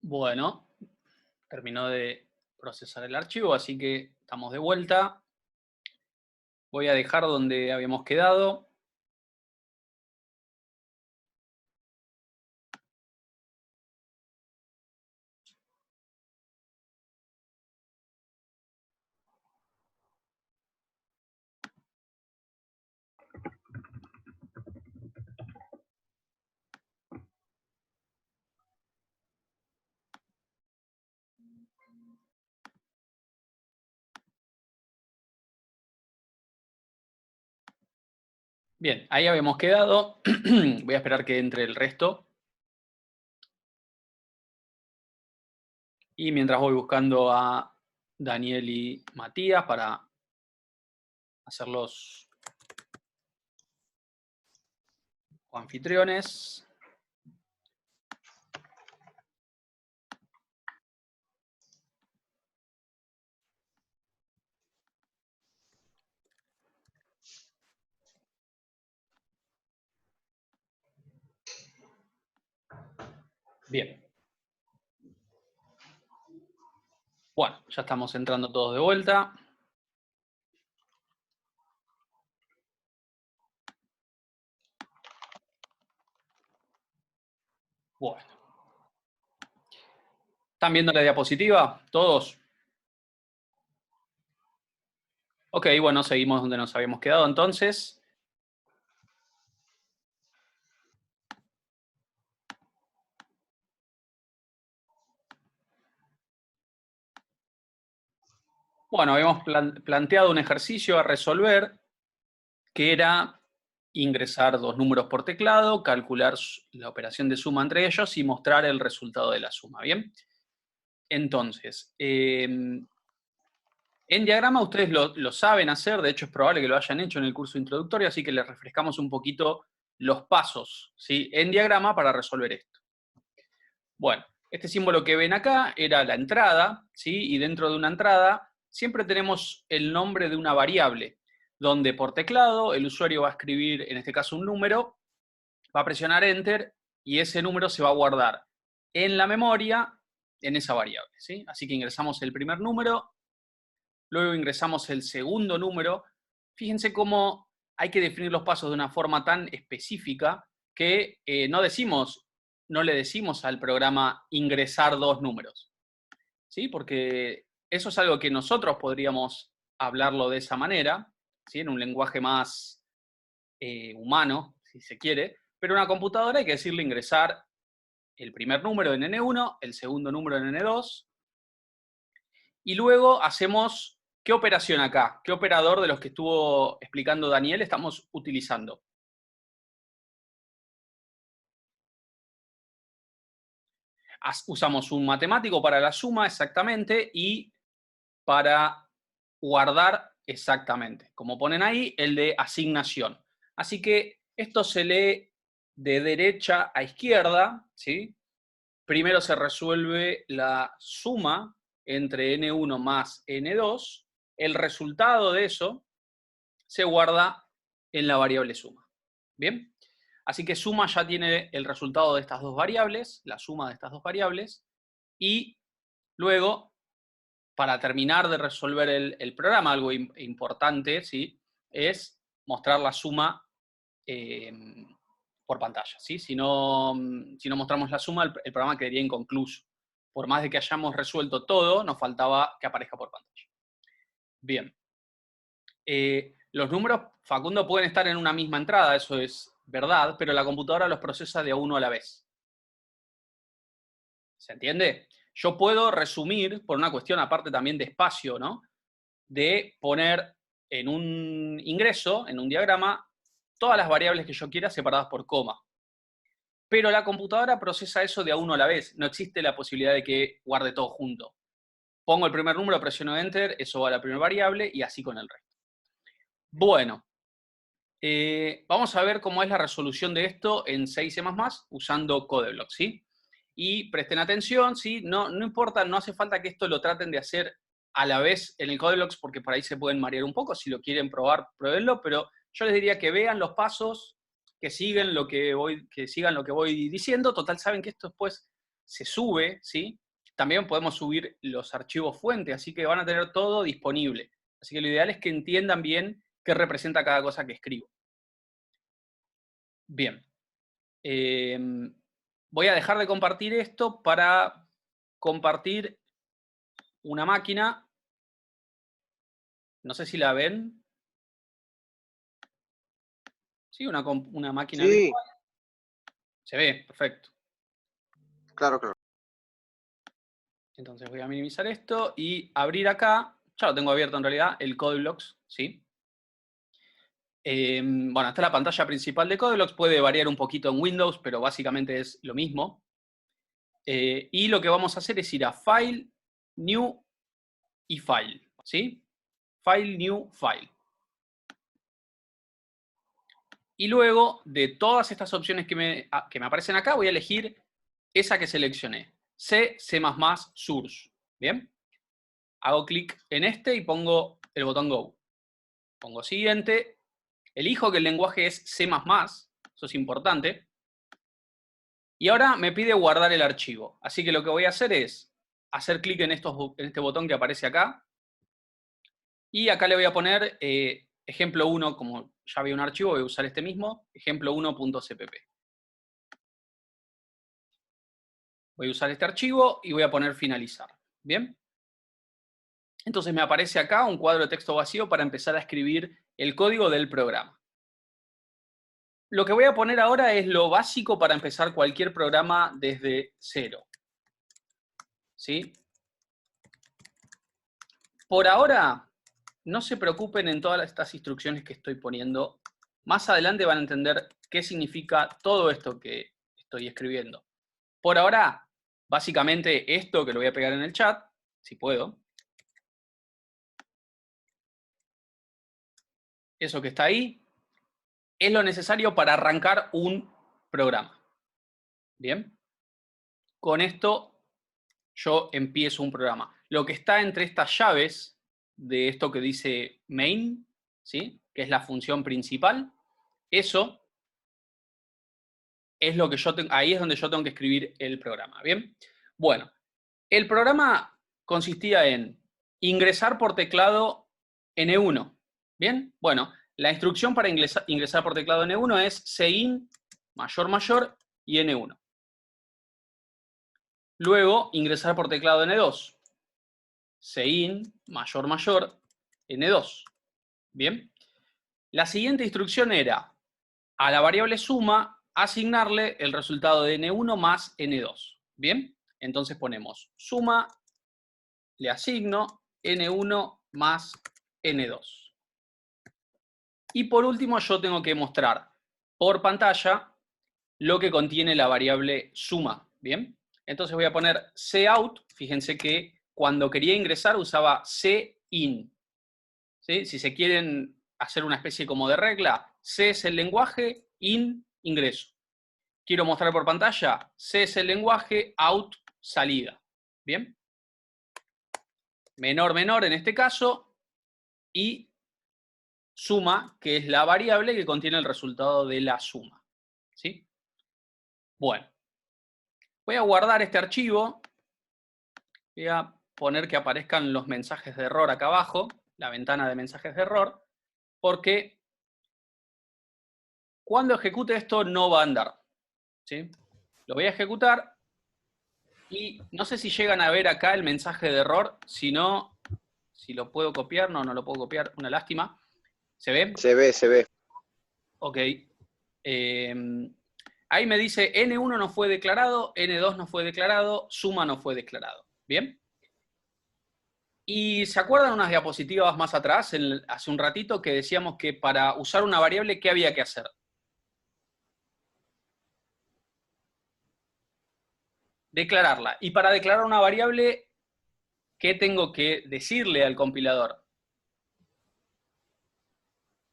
Bueno, terminó de procesar el archivo, así que estamos de vuelta. Voy a dejar donde habíamos quedado. Bien, ahí habíamos quedado. Voy a esperar que entre el resto. Y mientras voy buscando a Daniel y Matías para hacerlos anfitriones. Bien. Bueno, ya estamos entrando todos de vuelta. Bueno. ¿Están viendo la diapositiva? ¿Todos? Ok, bueno, seguimos donde nos habíamos quedado entonces. Bueno, habíamos planteado un ejercicio a resolver que era ingresar dos números por teclado, calcular la operación de suma entre ellos y mostrar el resultado de la suma, ¿bien? Entonces, en diagrama ustedes lo saben hacer, de hecho es probable que lo hayan hecho en el curso introductorio, así que les refrescamos un poquito los pasos, ¿sí? En diagrama para resolver esto. Bueno, este símbolo que ven acá era la entrada, ¿sí? Y dentro de una entrada siempre tenemos el nombre de una variable, donde por teclado el usuario va a escribir, en este caso, un número, va a presionar Enter y ese número se va a guardar en la memoria en esa variable, ¿sí? Así que ingresamos el primer número, luego ingresamos el segundo número. Fíjense cómo hay que definir los pasos de una forma tan específica que no le decimos al programa ingresar dos números, ¿sí? Porque eso es algo que nosotros podríamos hablarlo de esa manera, ¿sí? En un lenguaje más humano, si se quiere, pero en una computadora hay que decirle ingresar el primer número en N1, el segundo número en N2, y luego hacemos, ¿qué operación acá? ¿Qué operador de los que estuvo explicando Daniel estamos utilizando? Usamos un matemático para la suma exactamente y para guardar exactamente. Como ponen ahí, el de asignación. Así que esto se lee de derecha a izquierda, ¿sí? Primero se resuelve la suma entre N1 más N2. El resultado de eso se guarda en la variable suma. ¿Bien? Así que suma ya tiene el resultado de estas dos variables, la suma de estas dos variables, y luego, para terminar de resolver el programa, algo importante, ¿sí? Es mostrar la suma eh, por pantalla, ¿sí? Si no mostramos la suma, el programa quedaría inconcluso. Por más de que hayamos resuelto todo, nos faltaba que aparezca por pantalla. Bien. Los números, Facundo, pueden estar en una misma entrada, eso es verdad, pero la computadora los procesa de a uno a la vez. ¿Se entiende? Yo puedo resumir, por una cuestión aparte también de espacio, ¿no? De poner en un ingreso, en un diagrama, todas las variables que yo quiera separadas por coma. Pero la computadora procesa eso de a uno a la vez. No existe la posibilidad de que guarde todo junto. Pongo el primer número, presiono Enter, eso va a la primera variable y así con el resto. Bueno, vamos a ver cómo es la resolución de esto en 6C++ usando Codeblock, ¿sí? Y presten atención, ¿sí? No importa, no hace falta que esto lo traten de hacer a la vez en el Codeblock porque por ahí se pueden marear un poco. Si lo quieren probar, pruébenlo, pero yo les diría que vean los pasos, que sigan lo que voy diciendo. Total, saben que esto después se sube, ¿sí? También podemos subir los archivos fuente, así que van a tener todo disponible. Así que lo ideal es que entiendan bien qué representa cada cosa que escribo. Bien. Voy a dejar de compartir esto para compartir una máquina. No sé si la ven. Sí, una máquina Sí, virtual. Se ve, perfecto. claro, claro. Entonces voy a minimizar esto y abrir acá. Ya lo tengo abierto en realidad, el CodeBlocks, ¿sí? Bueno, esta es la pantalla principal de CodeBlocks. Puede variar un poquito en Windows, pero básicamente es lo mismo. Y lo que vamos a hacer es ir a File, New y File, ¿sí? File, New, File. Y luego, de todas estas opciones que me aparecen acá, voy a elegir esa que seleccioné. C, C++, Source. ¿Bien? Hago clic en este y pongo el botón Go. Pongo siguiente. Elijo que el lenguaje es C++. Eso es importante. Y ahora me pide guardar el archivo. Así que lo que voy a hacer es hacer clic en este botón que aparece acá. Y acá le voy a poner ejemplo 1, como ya había un archivo, voy a usar este mismo, ejemplo1.cpp. Voy a usar este archivo y voy a poner finalizar. ¿Bien? Entonces me aparece acá un cuadro de texto vacío para empezar a escribir el código del programa. Lo que voy a poner ahora es lo básico para empezar cualquier programa desde cero. ¿Sí? Por ahora, no se preocupen en todas estas instrucciones que estoy poniendo. Más adelante van a entender qué significa todo esto que estoy escribiendo. Por ahora, básicamente esto que lo voy a pegar en el chat, si puedo. Eso que está ahí es lo necesario para arrancar un programa. ¿Bien? Con esto yo empiezo un programa. Lo que está entre estas llaves de esto que dice main, ¿sí? Que es la función principal, eso es lo que ahí es donde yo tengo que escribir el programa. ¿Bien? Bueno, el programa consistía en ingresar por teclado N1. ¿Bien? Bueno, la instrucción para ingresar por teclado N1 es cin mayor mayor y N1. Luego, ingresar por teclado N2. Cin mayor mayor N2. ¿Bien? La siguiente instrucción era a la variable suma asignarle el resultado de N1 más N2. ¿Bien? Entonces ponemos suma, le asigno N1 más N2. Y por último yo tengo que mostrar por pantalla lo que contiene la variable suma. ¿Bien? Entonces voy a poner cout. Fíjense que cuando quería ingresar usaba cin. ¿Sí? Si se quieren hacer una especie como de regla, C es el lenguaje, in, ingreso. Quiero mostrar por pantalla, C es el lenguaje, out, salida. ¿Bien? Menor, menor en este caso, y suma, que es la variable que contiene el resultado de la suma. ¿Sí? Bueno, voy a guardar este archivo, voy a poner que aparezcan los mensajes de error acá abajo, la ventana de mensajes de error, porque cuando ejecute esto no va a andar. ¿Sí? Lo voy a ejecutar y no sé si llegan a ver acá el mensaje de error, si no, si lo puedo copiar, no lo puedo copiar, una lástima. ¿Se ve? Se ve, se ve. Ok. Ahí me dice N1 no fue declarado, N2 no fue declarado, suma no fue declarado. ¿Bien? Y ¿se acuerdan unas diapositivas más atrás, hace un ratito, que decíamos que para usar una variable, ¿qué había que hacer? Declararla. Y para declarar una variable, ¿qué tengo que decirle al compilador?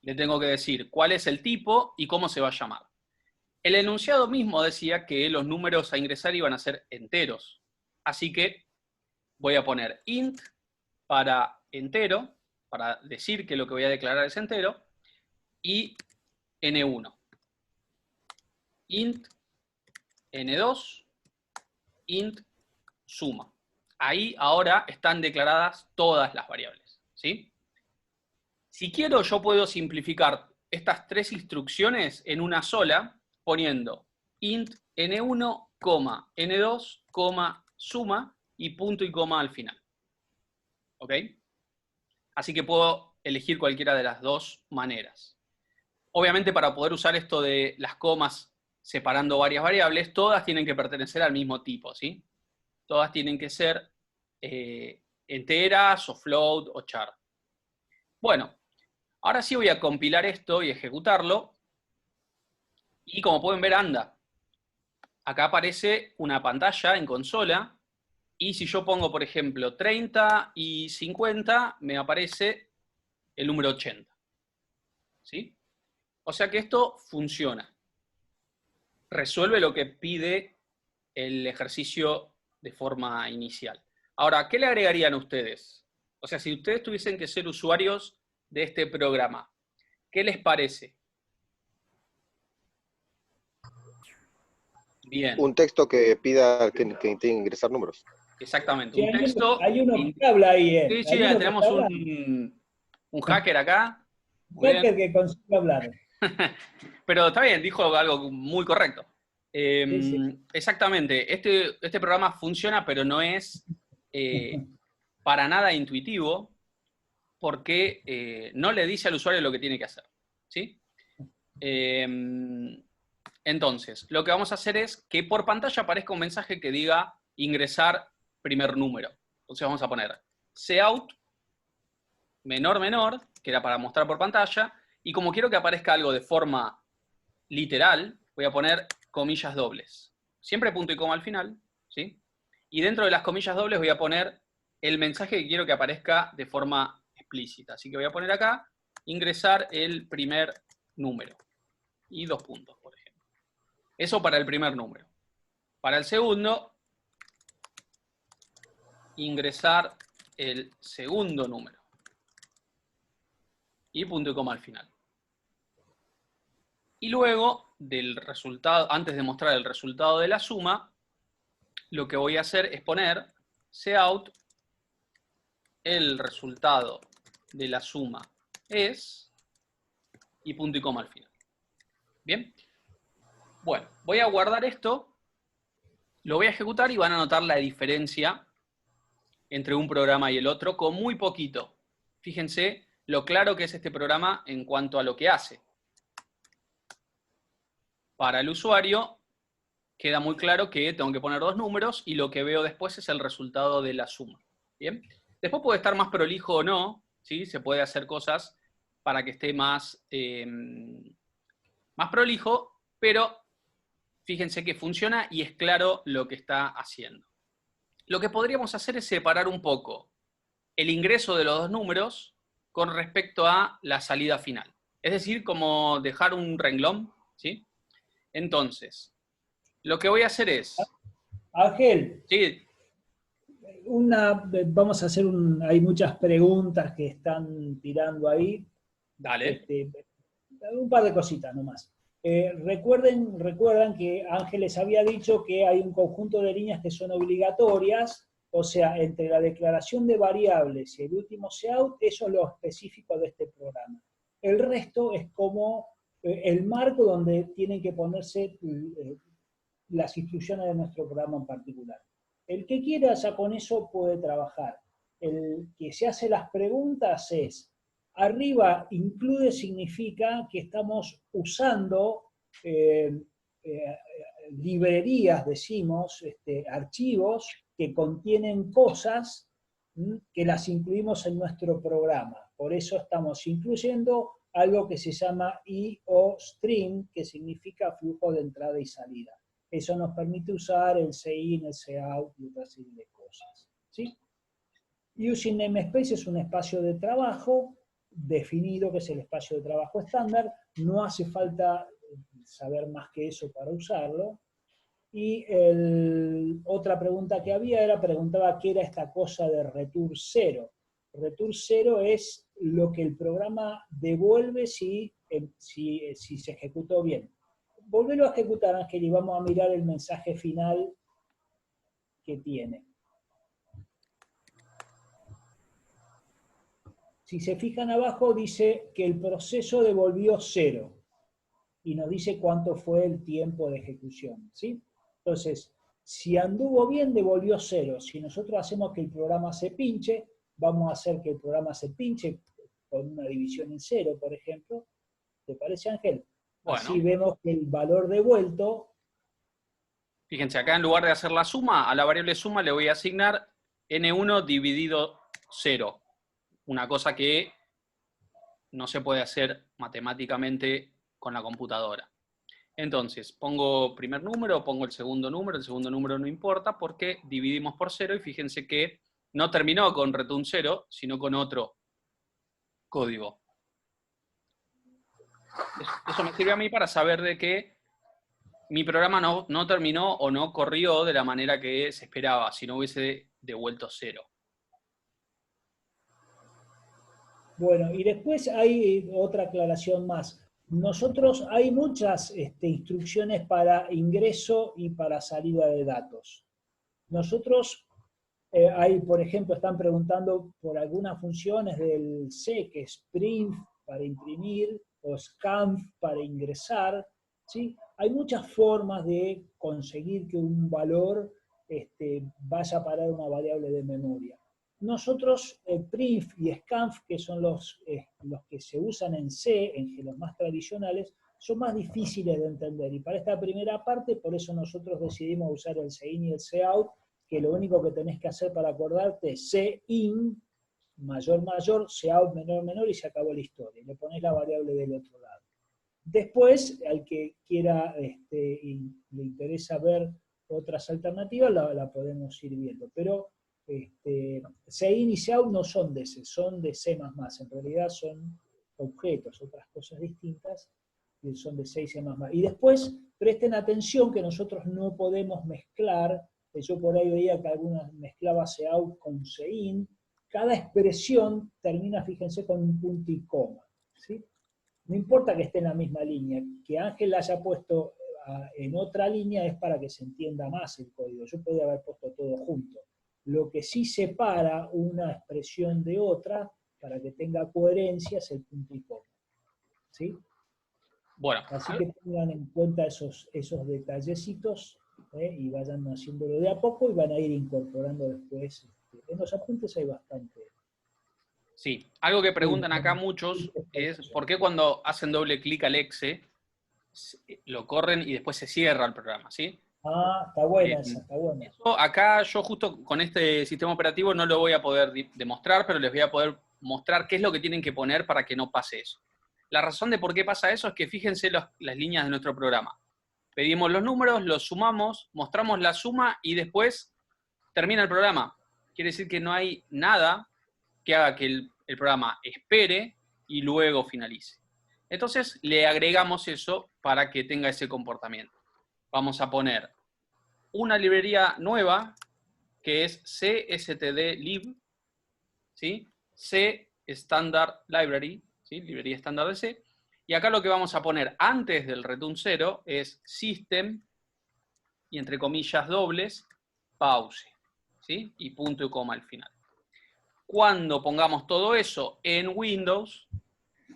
Le tengo que decir cuál es el tipo y cómo se va a llamar. El enunciado mismo decía que los números a ingresar iban a ser enteros. Así que voy a poner int para entero, para decir que lo que voy a declarar es entero, y n1. Int n2 int suma. Ahí ahora están declaradas todas las variables, ¿sí? Si quiero, yo puedo simplificar estas tres instrucciones en una sola, poniendo int n1, n2, suma y punto y coma al final. ¿Ok? Así que puedo elegir cualquiera de las dos maneras. Obviamente, para poder usar esto de las comas separando varias variables, todas tienen que pertenecer al mismo tipo, ¿sí? Todas tienen que ser enteras, o float, o char. Bueno, ahora sí voy a compilar esto y ejecutarlo. Y como pueden ver, anda. Acá aparece una pantalla en consola. Y si yo pongo, por ejemplo, 30 y 50, me aparece el número 80. ¿Sí? O sea que esto funciona. Resuelve lo que pide el ejercicio de forma inicial. Ahora, ¿qué le agregarían ustedes? O sea, si ustedes tuviesen que ser usuarios de este programa, ¿qué les parece? Bien. Un texto que pida que tiene que ingresar números. Exactamente. Sí, Un texto. hay uno que habla ahí, Sí, sí, hay uno que tenemos está un hacker acá. Muy bien. hacker que consigue hablar. Pero está bien, dijo algo muy correcto. Sí, sí. Exactamente. Este programa funciona, pero no es para nada intuitivo, porque no le dice al usuario lo que tiene que hacer. ¿Sí? Entonces, lo que vamos a hacer es que por pantalla aparezca un mensaje que diga ingresar primer número. Entonces vamos a poner cout menor, que era para mostrar por pantalla, y como quiero que aparezca algo de forma literal, voy a poner comillas dobles. Siempre punto y coma al final, ¿sí? Y dentro de las comillas dobles voy a poner el mensaje que quiero que aparezca de forma explícita. Así que voy a poner acá, ingresar el primer número. Y 2 puntos, por ejemplo. Eso para el primer número. Para el segundo, ingresar el segundo número. Y punto y coma al final. Y luego, del resultado, antes de mostrar el resultado de la suma, lo que voy a hacer es poner cout el resultado de la suma es y punto y coma al final. ¿Bien? Bueno, voy a guardar esto, lo voy a ejecutar y van a notar la diferencia entre un programa y el otro con muy poquito. Fíjense lo claro que es este programa en cuanto a lo que hace. Para el usuario queda muy claro que tengo que poner dos números y lo que veo después es el resultado de la suma. ¿Bien? Después puede estar más prolijo o no, ¿sí? Se puede hacer cosas para que esté más prolijo, pero fíjense que funciona y es claro lo que está haciendo. Lo que podríamos hacer es separar un poco el ingreso de los dos números con respecto a la salida final. Es decir, como dejar un renglón, ¿sí? Entonces, lo que voy a hacer es... Ángel, Sí, vamos a hacer hay muchas preguntas que están tirando ahí. dale. Un par de cositas nomás. Recuerdan que Ángel les había dicho que hay un conjunto de líneas que son obligatorias, o sea, entre la declaración de variables y el último cout, eso es lo específico de este programa. El resto es como el marco donde tienen que ponerse las instrucciones de nuestro programa en particular. El que quiera ya con eso puede trabajar. El que se hace las preguntas es, arriba include significa que estamos usando librerías, decimos, archivos que contienen cosas que las incluimos en nuestro programa. Por eso estamos incluyendo algo que se llama IOStream, que significa flujo de entrada y salida. Eso nos permite usar el CIN, el cout y otra serie de cosas. ¿Sí? Using namespace es un espacio de trabajo definido, que es el espacio de trabajo estándar. No hace falta saber más que eso para usarlo. Y otra pregunta que había preguntaba qué era esta cosa de return 0. Return 0 es lo que el programa devuelve si se ejecutó bien. Volvelo a ejecutar, Ángel, y vamos a mirar el mensaje final que tiene. Si se fijan abajo, dice que el proceso devolvió 0 y nos dice cuánto fue el tiempo de ejecución, ¿sí? Entonces, si anduvo bien, devolvió 0. Si nosotros hacemos que el programa se pinche, vamos a hacer que el programa se pinche con una división en 0, por ejemplo. ¿Te parece, Ángel? Bueno. Así vemos que el valor devuelto... Fíjense, acá en lugar de hacer la suma, a la variable suma le voy a asignar n1 dividido 0. Una cosa que no se puede hacer matemáticamente con la computadora. Entonces, pongo primer número, pongo el segundo número no importa porque dividimos por 0 y fíjense que no terminó con return 0, sino con otro código. Eso me sirve a mí para saber de que mi programa no terminó o no corrió de la manera que se esperaba, si no hubiese devuelto 0. Bueno, y después hay otra aclaración más. Nosotros hay muchas instrucciones para ingreso y para salida de datos. Nosotros hay, por ejemplo, están preguntando por algunas funciones del C, que es print para imprimir, o scanf para ingresar, ¿sí? Hay muchas formas de conseguir que un valor vaya a parar una variable de memoria. Nosotros, print y scanf, que son los que se usan en C, en los más tradicionales, son más difíciles de entender. Y para esta primera parte, por eso nosotros decidimos usar el cin y el cout, que lo único que tenés que hacer para acordarte es cin, mayor, mayor, cout, menor, menor, y se acabó la historia. Le ponés la variable del otro lado. Después, al que quiera y le interesa ver otras alternativas, la podemos ir viendo. Pero cin y cout no son de C, son de C++. En realidad son objetos, otras cosas distintas, que son de C y C++. Y después, presten atención que nosotros no podemos mezclar. Yo por ahí veía que algunas mezclaba cout con cin. Cada expresión termina, fíjense, con un punto y coma, ¿sí? No importa que esté en la misma línea, que Ángel la haya puesto en otra línea es para que se entienda más el código. Yo podría haber puesto todo junto. Lo que sí separa una expresión de otra, para que tenga coherencia, es el punto y coma, ¿sí? Bueno. Así que tengan en cuenta esos detallecitos y vayan haciéndolo de a poco y van a ir incorporando después. En los apuntes hay bastante. Sí, algo que preguntan acá muchos es ¿por qué cuando hacen doble clic al exe lo corren y después se cierra el programa, ¿sí? Ah, está buena esa, está buena. Eso acá yo justo con este sistema operativo no lo voy a poder demostrar, pero les voy a poder mostrar qué es lo que tienen que poner para que no pase eso. La razón de por qué pasa eso es que fíjense las líneas de nuestro programa. Pedimos los números, los sumamos, mostramos la suma y después termina el programa. Quiere decir que no hay nada que haga que el programa espere y luego finalice. Entonces le agregamos eso para que tenga ese comportamiento. Vamos a poner una librería nueva que es cstdlib, ¿sí? C Standard Library, ¿sí? Librería estándar de C. Y acá lo que vamos a poner antes del return 0 es system, y entre comillas dobles, pause, ¿sí? Y punto y coma al final. Cuando pongamos todo eso en Windows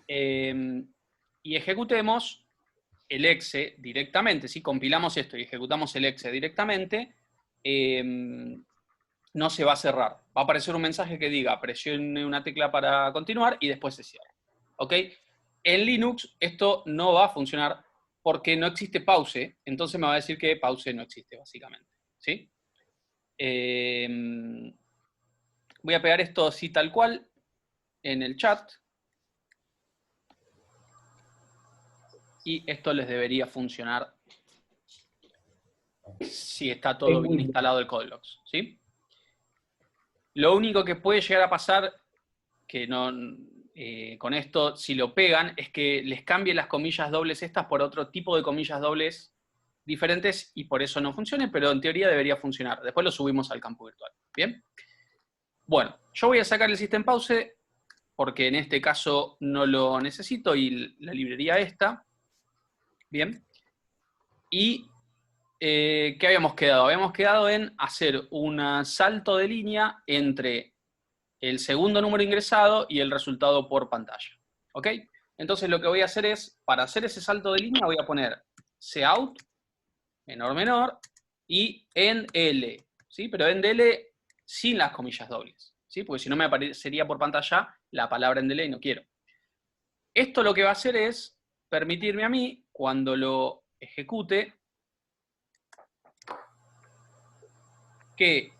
y ejecutemos el exe directamente, si compilamos esto y ejecutamos el exe directamente, no se va a cerrar. Va a aparecer un mensaje que diga presione una tecla para continuar y después se cierra. ¿Ok? En Linux esto no va a funcionar porque no existe pause, entonces me va a decir que pause no existe, básicamente. ¿Sí? Voy a pegar esto así tal cual en el chat. Y esto les debería funcionar si está todo bien instalado el CodeLogs, ¿sí? Lo único que puede llegar a pasar, que no, con esto, si lo pegan, es que les cambie las comillas dobles estas por otro tipo de comillas dobles diferentes y por eso no funcione, pero en teoría debería funcionar. Después lo subimos al campo virtual. ¿Bien? Bueno, yo voy a sacar el system pause porque en este caso no lo necesito y la librería esta. Bien. Y ¿qué habíamos quedado? Habíamos quedado en hacer un salto de línea entre el segundo número ingresado y el resultado por pantalla. ¿Ok? Entonces lo que voy a hacer es, para hacer ese salto de línea, voy a poner cout, menor, y endl, ¿sí? Pero endl sin las comillas dobles, ¿sí? Porque si no me aparecería por pantalla la palabra endl y no quiero. Esto lo que va a hacer es permitirme a mí, cuando lo ejecute, que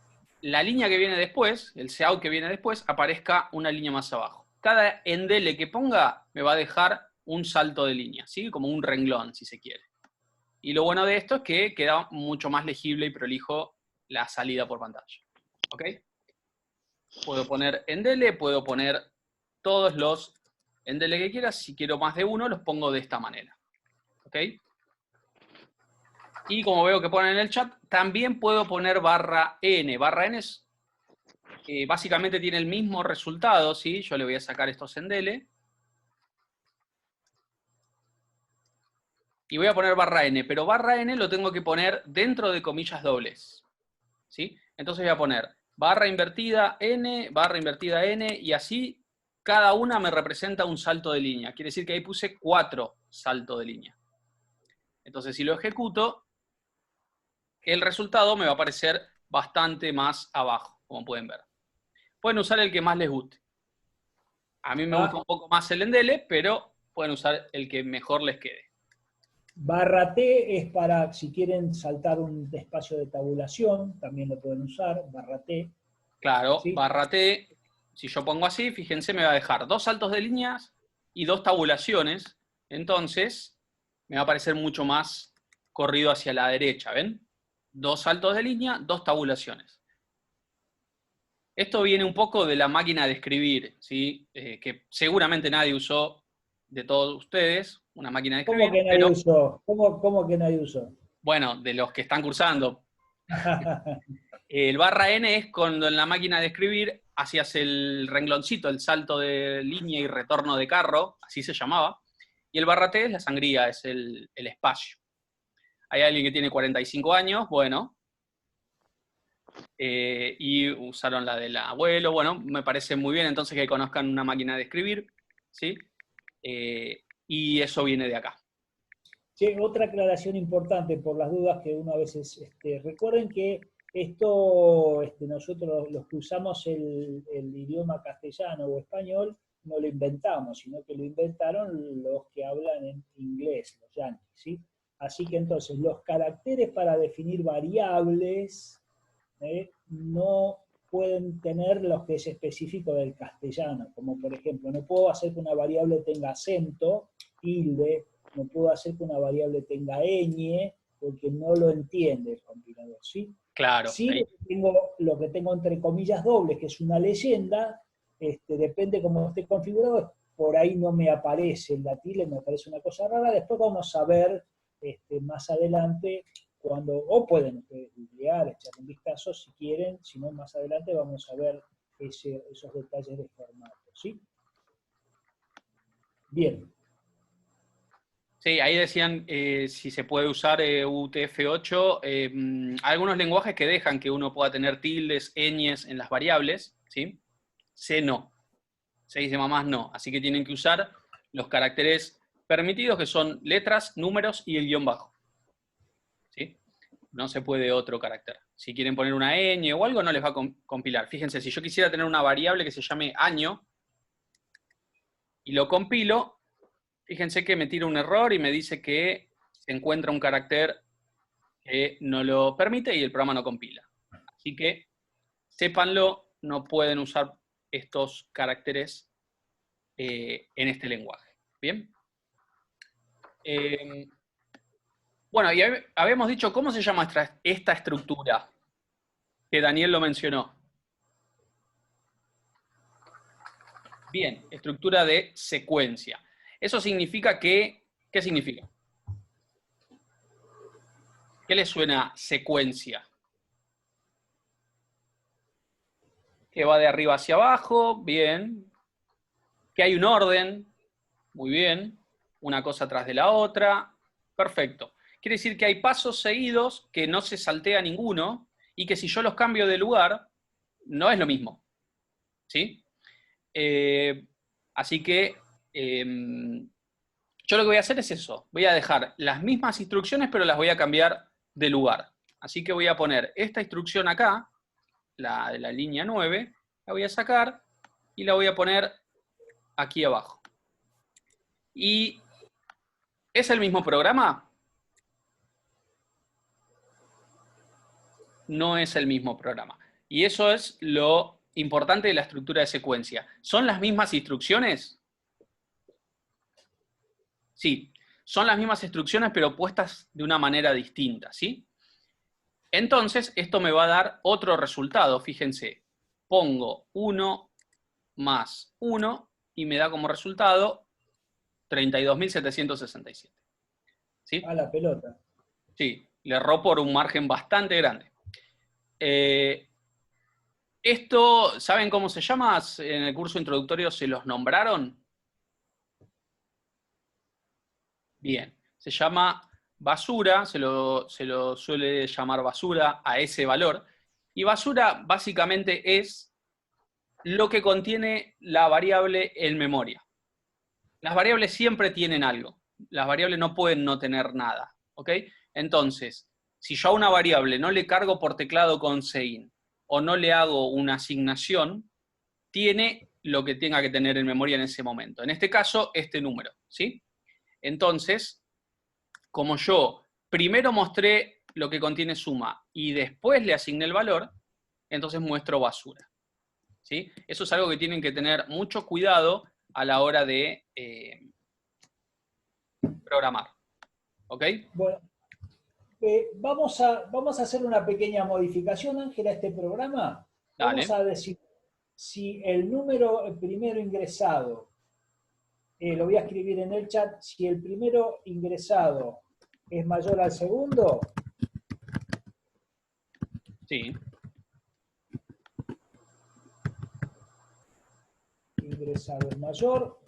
la línea que viene después, el cout que viene después, aparezca una línea más abajo. Cada endl que ponga me va a dejar un salto de línea, ¿sí? Como un renglón, si se quiere. Y lo bueno de esto es que queda mucho más legible y prolijo la salida por pantalla. ¿Ok? Puedo poner endl, puedo poner todos los endl que quiera. Si quiero más de uno, los pongo de esta manera. ¿Ok? Y como veo que ponen en el chat, también puedo poner barra n. Barra n es, básicamente tiene el mismo resultado, ¿sí? Yo le voy a sacar estos endl. Y voy a poner barra n, pero barra n lo tengo que poner dentro de comillas dobles, ¿sí? Entonces voy a poner barra invertida n, y así cada una me representa un salto de línea. Quiere decir que ahí puse 4 saltos de línea. Entonces si lo ejecuto, el resultado me va a aparecer bastante más abajo, como pueden ver. Pueden usar el que más les guste. A mí me gusta un poco más el endl, pero pueden usar el que mejor les quede. Barra T es para, si quieren saltar un espacio de tabulación, también lo pueden usar, barra T. Claro, ¿sí? barra T, si yo pongo así, fíjense, me va a dejar 2 saltos de líneas y 2 tabulaciones. Entonces, me va a aparecer mucho más corrido hacia la derecha, ¿ven? 2 saltos de línea, 2 tabulaciones. Esto viene un poco de la máquina de escribir, ¿sí? Que seguramente nadie usó de todos ustedes, una máquina de escribir. ¿Cómo que nadie usó? ¿Cómo que nadie usó? Bueno, de los que están cursando. El barra N es cuando en la máquina de escribir hacías el rengloncito, el salto de línea y retorno de carro, así se llamaba. Y el barra T es la sangría, es el espacio. Hay alguien que tiene 45 años, bueno, y usaron la del abuelo, bueno, me parece muy bien entonces que conozcan una máquina de escribir, ¿sí? Y eso viene de acá. Sí, otra aclaración importante por las dudas que uno a veces, recuerden que esto, nosotros los que usamos el idioma castellano o español, no lo inventamos, sino que lo inventaron los que hablan en inglés, los yanquis, ¿sí? Así que entonces los caracteres para definir variables no pueden tener los que es específico del castellano, como por ejemplo, no puedo hacer que una variable tenga acento, tilde, no puedo hacer que una variable tenga ñ, porque no lo entiende el compilador, ¿sí? Claro. Sí, lo que tengo entre comillas dobles, que es una leyenda, depende cómo esté configurado, por ahí no me aparece la tilde, me aparece una cosa rara, después vamos a ver más adelante cuando, o pueden googlear, echar un vistazo si quieren, si no más adelante vamos a ver esos detalles de formato, ¿sí? Bien. Sí, ahí decían si se puede usar UTF-8. Algunos lenguajes que dejan que uno pueda tener tildes, ñes en las variables, ¿sí? C no. C dice mamás no. Así que tienen que usar los caracteres permitidos, que son letras, números y el guión bajo. ¿Sí? No se puede otro carácter. Si quieren poner una ñ o algo, no les va a compilar. Fíjense, si yo quisiera tener una variable que se llame año y lo compilo, fíjense que me tira un error y me dice que se encuentra un carácter que no lo permite y el programa no compila. Así que, sépanlo, no pueden usar estos caracteres en este lenguaje. ¿Bien? Bueno, y habíamos dicho, ¿cómo se llama esta estructura? Que Daniel lo mencionó. Bien, estructura de secuencia. Eso significa que, ¿qué significa? ¿Qué le suena secuencia? Que va de arriba hacia abajo, bien. Que hay un orden, muy bien. Una cosa tras de la otra, perfecto. quiere decir que hay pasos seguidos que no se saltea ninguno y que si yo los cambio de lugar, no es lo mismo. ¿Sí? Así que yo lo que voy a hacer es eso. Voy a dejar las mismas instrucciones, pero las voy a cambiar de lugar. Así que voy a poner esta instrucción acá, la de la línea 9, la voy a sacar y la voy a poner aquí abajo. ¿Y es el mismo programa? No es el mismo programa. Y eso es lo importante de la estructura de secuencia. ¿Son las mismas instrucciones? Sí, son las mismas instrucciones, pero puestas de una manera distinta, ¿sí? Entonces, esto me va a dar otro resultado. Fíjense, pongo 1 más 1 y me da como resultado 32.767. ¿Sí? A la pelota. Sí, le erró por un margen bastante grande. Esto, ¿saben cómo se llama? En el curso introductorio se los nombraron. Bien, se llama basura, se lo suele llamar basura a ese valor. Y basura básicamente es lo que contiene la variable en memoria. Las variables siempre tienen algo. Las variables no pueden no tener nada. ¿Ok? Entonces, si yo a una variable no le cargo por teclado con sein o no le hago una asignación, tiene lo que tenga que tener en memoria en ese momento. En este caso, este número. ¿Sí? Entonces, como yo primero mostré lo que contiene suma y después le asigné el valor, entonces muestro basura. ¿Sí? Eso es algo que tienen que tener mucho cuidado a la hora de programar. ¿Ok? Bueno, vamos a hacer una pequeña modificación, Ángel, a este programa. Vamos Dale. a decir, si el número primero ingresado, lo voy a escribir en el chat, si el primero ingresado es mayor al segundo, Sí. ingresado es mayor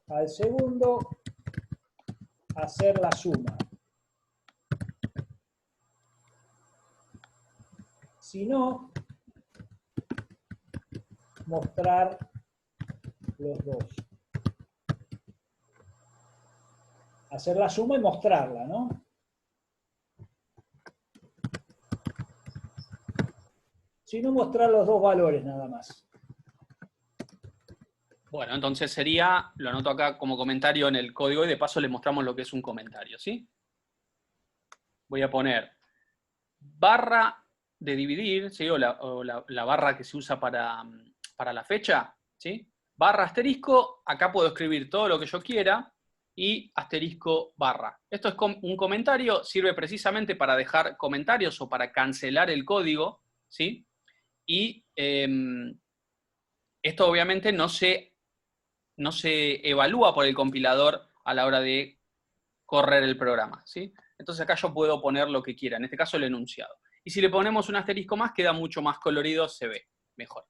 al segundo, hacer la suma. Si no, mostrar los dos. Hacer la suma y mostrarla, ¿no? Si no, mostrar los dos valores nada más. Bueno, entonces sería, lo anoto acá como comentario en el código y de paso les mostramos lo que es un comentario, ¿sí? Voy a poner barra de dividir, ¿sí? o la barra que se usa para la fecha, ¿sí? Barra asterisco, acá puedo escribir todo lo que yo quiera, y asterisco barra. Esto es un comentario, sirve precisamente para dejar comentarios o para cancelar el código, ¿sí? Y esto obviamente no se evalúa por el compilador a la hora de correr el programa, ¿sí? Entonces acá yo puedo poner lo que quiera, en este caso el enunciado. Y si le ponemos un asterisco más, queda mucho más colorido, se ve mejor.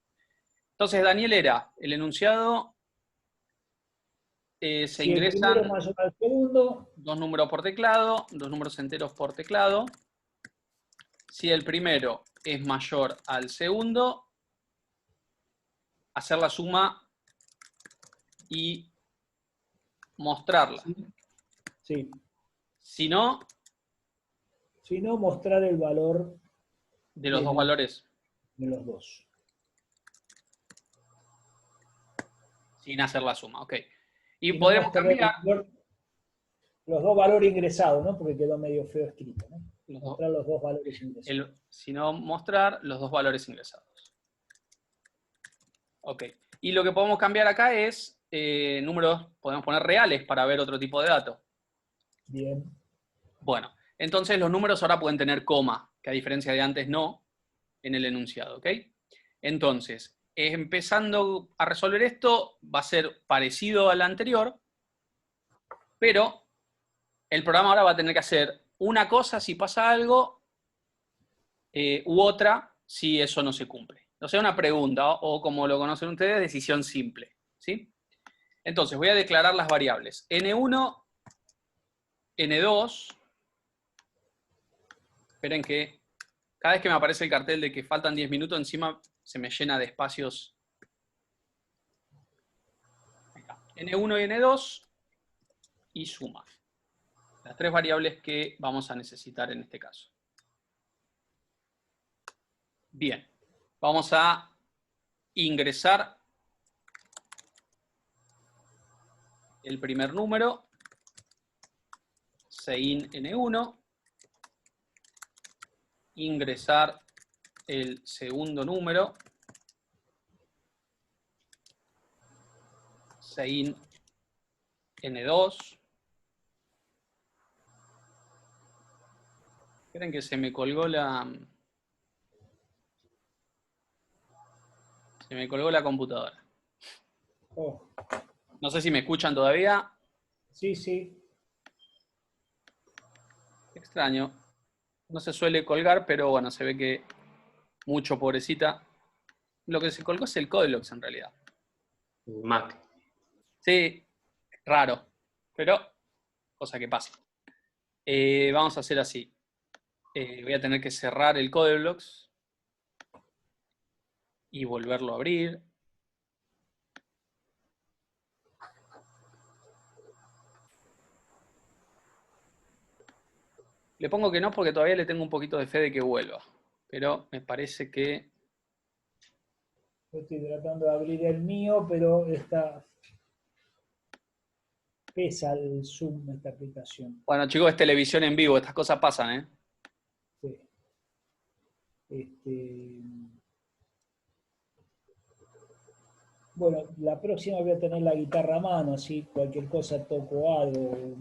Entonces, Daniel, era el enunciado, se Si el primero es ingresan mayor al segundo, 2 números por teclado, 2 números enteros por teclado. Si el primero es mayor al segundo, hacer la suma y mostrarla. sí. Si no, Si no, mostrar el valor de los dos valores, de los dos. sin hacer la suma, ok. Y Si no, podremos mostrar cambiar los dos valores ingresados, ¿no? Porque quedó medio feo escrito, ¿no? los Mostrar los dos valores ingresados. sino mostrar los dos valores ingresados. Ok. Y lo que podemos cambiar acá es números, podemos poner reales para ver otro tipo de datos. Bien. Bueno, entonces los números ahora pueden tener coma, que a diferencia de antes no, en el enunciado, ¿ok? Entonces, empezando a resolver esto, va a ser parecido al anterior, pero el programa ahora va a tener que hacer una cosa si pasa algo, u otra si eso no se cumple. O sea, una pregunta, o como lo conocen ustedes, decisión simple, ¿sí? Entonces, voy a declarar las variables n1, n2, Esperen que cada vez que me aparece el cartel de que faltan 10 minutos, encima se me llena de espacios. Ahí está. N1 y N2 y suma. Las tres variables que vamos a necesitar en este caso. Bien, vamos a ingresar el primer número, sein N1, ingresar el segundo número, sein N2. Esperen que se me colgó la computadora. Oh, No sé si me escuchan todavía. sí, sí. Extraño. No se suele colgar, pero bueno, se ve que mucho, pobrecita. Lo que se colgó es el Codelox en realidad. Mac. Sí, raro, pero cosa que pasa. Vamos a hacer así. Voy a tener que cerrar el Codeblocks y volverlo a abrir. Le pongo que no porque todavía le tengo un poquito de fe de que vuelva. Pero me parece que... Yo estoy tratando de abrir el mío, pero pesa el Zoom esta aplicación. Bueno, chicos, es televisión en vivo. Estas cosas pasan, ¿eh? Sí. Bueno, la próxima voy a tener la guitarra a mano, así cualquier cosa toco algo,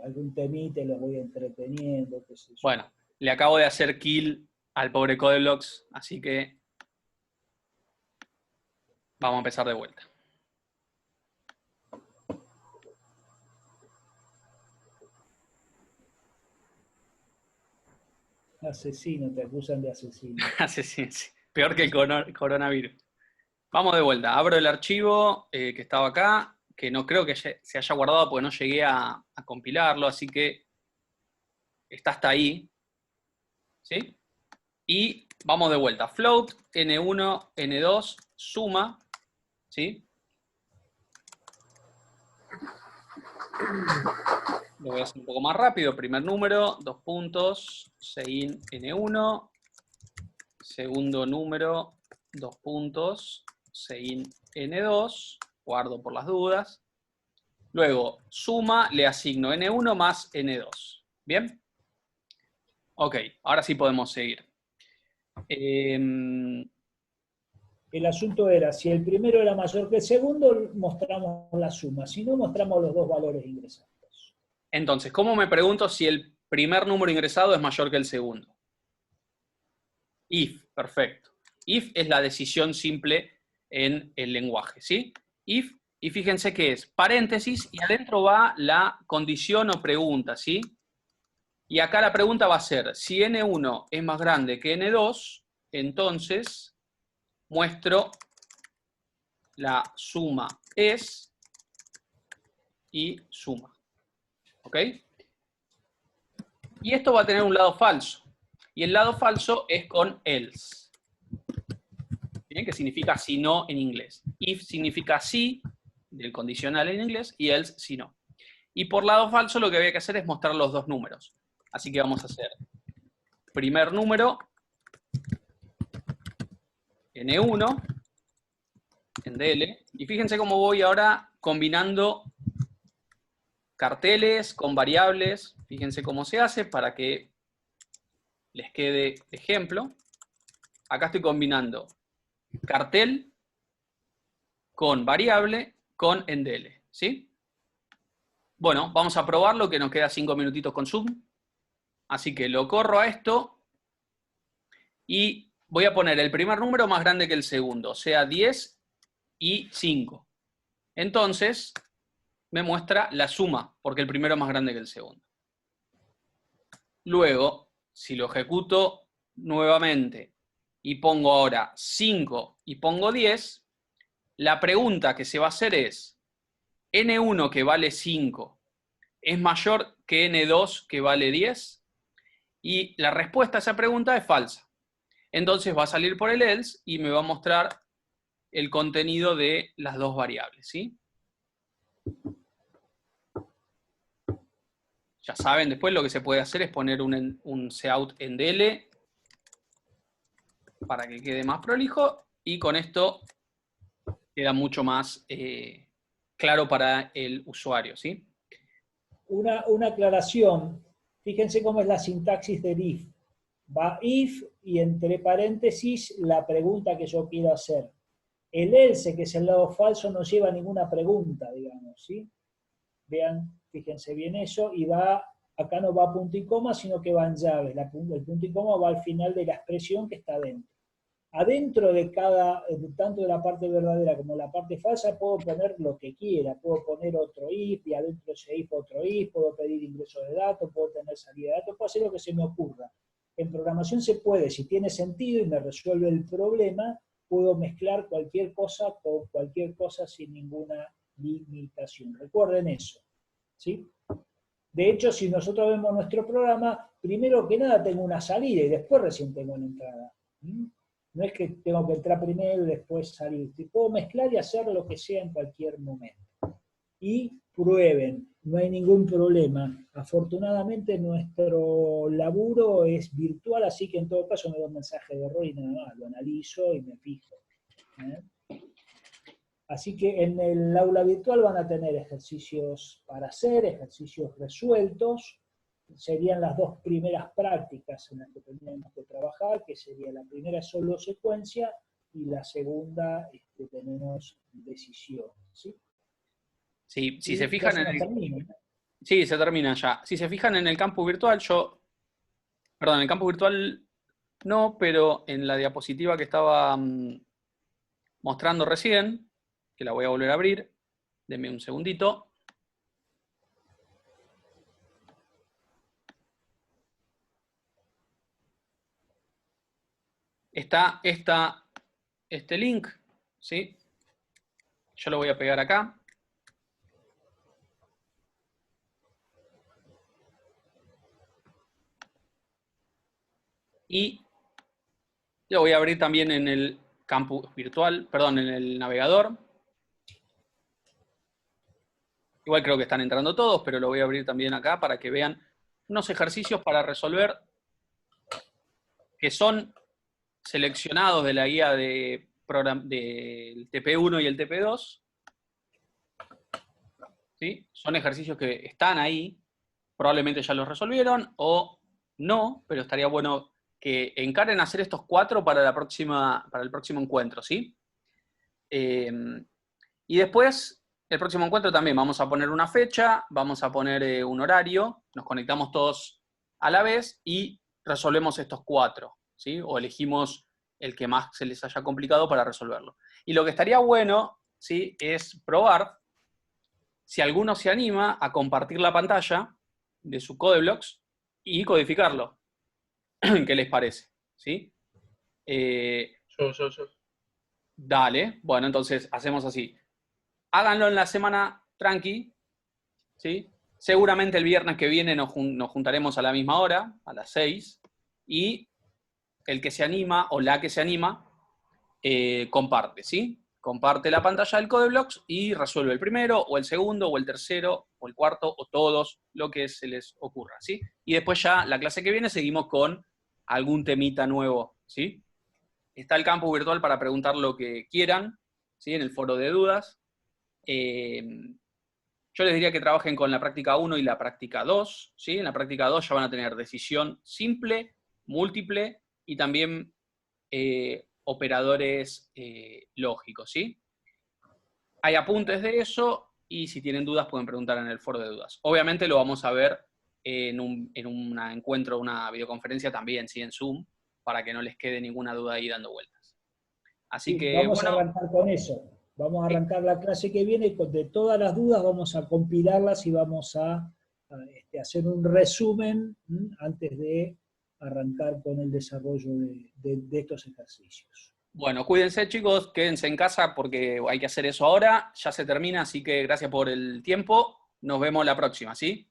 algún temite, los voy entreteniendo, qué sé yo. Bueno, le acabo de hacer kill al pobre Codeblocks, así que vamos a empezar de vuelta. Asesino, te acusan de asesino. Sí. Peor que el coronavirus. Vamos de vuelta. Abro el archivo que estaba acá, que no creo que se haya guardado porque no llegué a compilarlo, así que está hasta ahí. ¿Sí? Y vamos de vuelta. Float, N1, N2, suma. ¿Sí? Lo voy a hacer un poco más rápido. Primer número, 2 puntos, sein N1. Segundo número, 2 puntos, sein N2. Guardo por las dudas. Luego, suma, le asigno N1 más N2. ¿Bien? Ok, ahora sí podemos seguir. El asunto era, si el primero era mayor que el segundo, mostramos la suma. Si no, mostramos los dos valores ingresados. Entonces, ¿cómo me pregunto si el primer número ingresado es mayor que el segundo? If, perfecto. If es la decisión simple en el lenguaje, ¿sí? If, y fíjense que es paréntesis y adentro va la condición o pregunta, ¿sí? Y acá la pregunta va a ser, si N1 es más grande que N2, entonces muestro la suma es y suma. ¿Ok? Y esto va a tener un lado falso. Y el lado falso es con else. ¿Bien? Que significa si no en inglés. If significa sí, del condicional en inglés, y else si no. Y por lado falso lo que había que hacer es mostrar los dos números. Así que vamos a hacer primer número, N1, en DL. Y fíjense cómo voy ahora combinando carteles con variables. Fíjense cómo se hace para que les quede ejemplo. Acá estoy combinando cartel con variable con endl, ¿sí? Bueno, vamos a probarlo, que nos queda 5 minutitos con Zoom. Así que lo corro a esto y voy a poner el primer número más grande que el segundo, o sea, 10 y 5. Entonces, me muestra la suma, porque el primero es más grande que el segundo. Luego, si lo ejecuto nuevamente y pongo ahora 5 y pongo 10, la pregunta que se va a hacer es, N1 que vale 5 es mayor que N2 que vale 10, y la respuesta a esa pregunta es falsa. Entonces va a salir por el else y me va a mostrar el contenido de las dos variables, ¿sí? Ya saben, después lo que se puede hacer es poner un cout en DL para que quede más prolijo, y con esto queda mucho más claro para el usuario, ¿sí? Una aclaración. Fíjense cómo es la sintaxis del if. Va if y entre paréntesis la pregunta que yo quiero hacer. El else, que es el lado falso, no lleva ninguna pregunta, digamos, ¿sí? Vean, fíjense bien eso, y va, acá no va punto y coma, sino que va en llaves. El punto y coma va al final de la expresión que está dentro. Adentro de tanto de la parte verdadera como la parte falsa, puedo poner lo que quiera. Puedo poner otro if, y adentro de ese if otro if, puedo pedir ingreso de datos, puedo tener salida de datos, puedo hacer lo que se me ocurra. En programación se puede, si tiene sentido y me resuelve el problema, puedo mezclar cualquier cosa con cualquier cosa sin ninguna limitación. Recuerden eso, ¿sí? De hecho, si nosotros vemos nuestro programa, primero que nada tengo una salida y después recién tengo una entrada. No es que tengo que entrar primero y después salir. Puedo mezclar y hacer lo que sea en cualquier momento. Y prueben, no hay ningún problema. Afortunadamente nuestro laburo es virtual, así que en todo caso me da un mensaje de error y nada más, lo analizo y me fijo. Así que en el aula virtual van a tener ejercicios para hacer, ejercicios resueltos. Serían las dos primeras prácticas en las que tendríamos que trabajar, que sería la primera solo secuencia y la segunda tenemos decisión, ¿sí? Sí, si Y se fijan en el... Sí, se termina ya. Si se fijan en el campus virtual, perdón, en el campus virtual no, pero en la diapositiva que estaba mostrando recién, que la voy a volver a abrir, denme un segundito. Está este link, ¿sí? Yo lo voy a pegar acá. Y lo voy a abrir también en el campus virtual, perdón, en el navegador. Igual creo que están entrando todos, pero lo voy a abrir también acá para que vean unos ejercicios para resolver que son seleccionados de la guía del TP1 y el TP2. ¿Sí? Son ejercicios que están ahí, probablemente ya los resolvieron o no, pero estaría bueno que encaren hacer estos 4 para el próximo encuentro, ¿sí? Y después, el próximo encuentro también vamos a poner una fecha, vamos a poner un horario, nos conectamos todos a la vez y resolvemos estos 4, ¿sí? O elegimos el que más se les haya complicado para resolverlo. Y lo que estaría bueno, ¿sí?, es probar si alguno se anima a compartir la pantalla de su CodeBlocks y codificarlo. ¿Qué les parece? ¿Sí? Yo. Dale. Bueno, entonces hacemos así. Háganlo en la semana tranqui, ¿sí? Seguramente el viernes que viene nos juntaremos a la misma hora, a las 6, y el que se anima o la que se anima comparte, ¿sí? Comparte la pantalla del CodeBlocks y resuelve el primero, o el segundo, o el tercero, o el cuarto, o todos, lo que se les ocurra, ¿sí? Y después ya, la clase que viene, seguimos con algún temita nuevo, ¿sí? Está el campus virtual para preguntar lo que quieran, ¿sí?, en el foro de dudas. Yo les diría que trabajen con la práctica 1 y la práctica 2, ¿sí? En la práctica 2 ya van a tener decisión simple, múltiple, y también operadores lógicos, ¿sí? Hay apuntes de eso, y si tienen dudas pueden preguntar en el foro de dudas. Obviamente lo vamos a ver en un encuentro, una videoconferencia también, ¿sí?, en Zoom, para que no les quede ninguna duda ahí dando vueltas. Así Sí, que, vamos bueno, a arrancar con eso. Vamos a arrancar la clase que viene, de todas las dudas vamos a compilarlas y vamos a hacer un resumen antes de arrancar con el desarrollo de estos ejercicios. bueno, cuídense, chicos, quédense en casa porque hay que hacer eso ahora. Ya se termina, así que gracias por el tiempo. Nos vemos la próxima, ¿sí?